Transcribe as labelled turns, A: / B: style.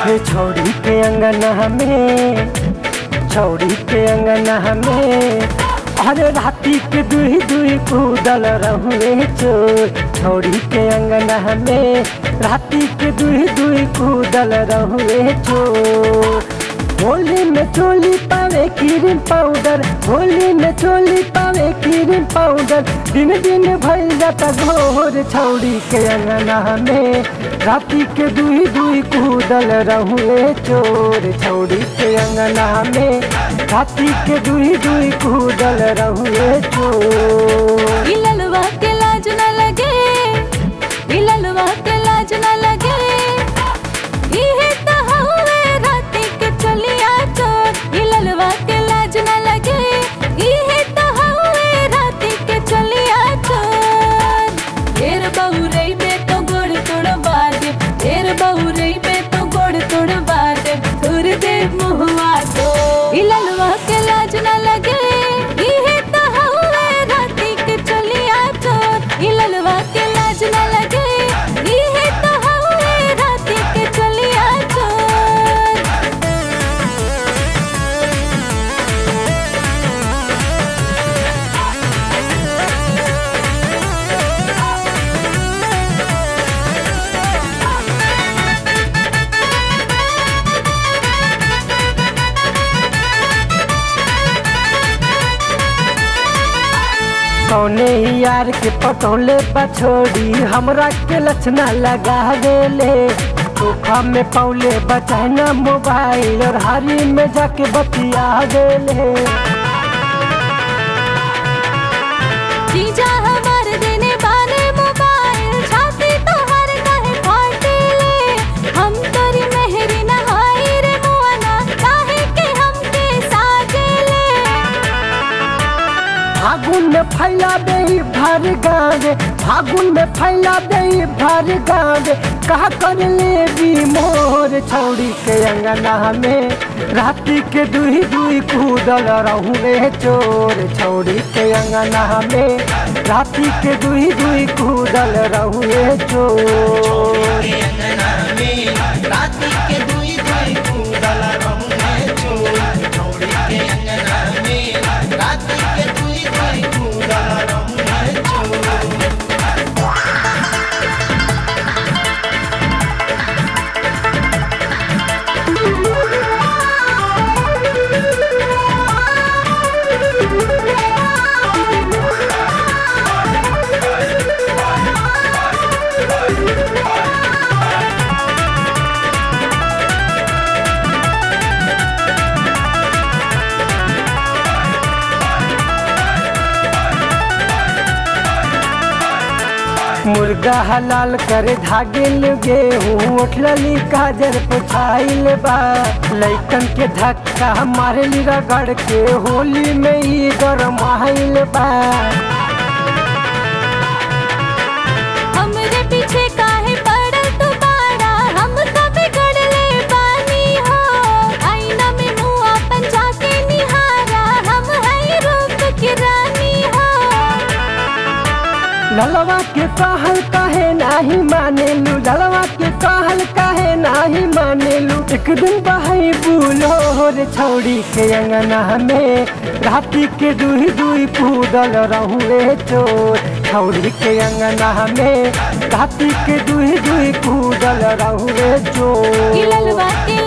A: हे छौड़ी के अंगना में, छौड़ी के अंगना में, अरे राती के दुही दुही कूदल रहुए चोर। छौड़ी के अंगना में राती के दुही दुही कूदल रहुए चोर। होली में चोली पावे क्रीम पाउडर, होली में चोली पावे क्रीम पाउडर, दिन दिन भइल जाता घोर। छौड़ी के अंगना में राती के दुही दुही कूदल रहुए चोर। छौड़ी के अंगना में राती के दुही दुही कूदल रहुए चोर।
B: इललवा के लाज न लगे, इललवा के लाज न लगे, इहे त हउवे राती के चलिया चोर। इललवा के लाज न लगे, इहे त हउवे राती के चलिया चोर। ढेर बहुरई में तो गोड़ तोड़वा दे, ढेर बहुरई में तो गोड़ तोड़वा दे, तोड़ दे मुहवा तो। इललवा के लाज न लगे, इहे त हउवे राती के चलिया चोर। इललवा के लाज न लगे, इहे त हउवे राती के चलिया चोर।
A: कौने यार के पटोले बछोड़ी हमरा के लक्षणा लगावेले। धोखा में पौले बचाना मोबाइल और हारी में जाके बतियावेले।
B: जीजा हमार देने वाले मोबाइल, छाती तो हर काहे फाटेले। हम तोरी मेहरी नहाई रे मुआना, काहे के हमके साजेले।
A: फागुन में फैला दे भर गाँव, फागुन में फैला दे भर गाँव, कहा कर ले भी मोर। छौड़ी के अंगना में राती के दुही दुही कूदल रहुए चोर। छौड़ी के अंगना में राती के दुही दुही कूदल रहुए चोर। मुर्गा हलाल करे धागे गेहूँ, उठलली काजर पुछाइल बा। लइकन के धक्का मारे ली रगड़ के, होली में ही गरमाइल बा।
B: हमरे पीछे काहे पड़ल तू बाड़ा, हम कभी गड़ले बानी हो। आईना में मुँह अपन जाके निहारा, हम है रूप की रानी हो।
A: ललवा के कहल काहे नाही मानेलू, ललवा के कहल काहे नाही मानेलू, एक दिन बहाई बुलो रे। छौड़ी के अंगना में राती के दुही दुही कूदल रहुए चोर। छौड़ी के अंगना में राती के दुही दुही कूदल रहुए चोर।
B: इललवा के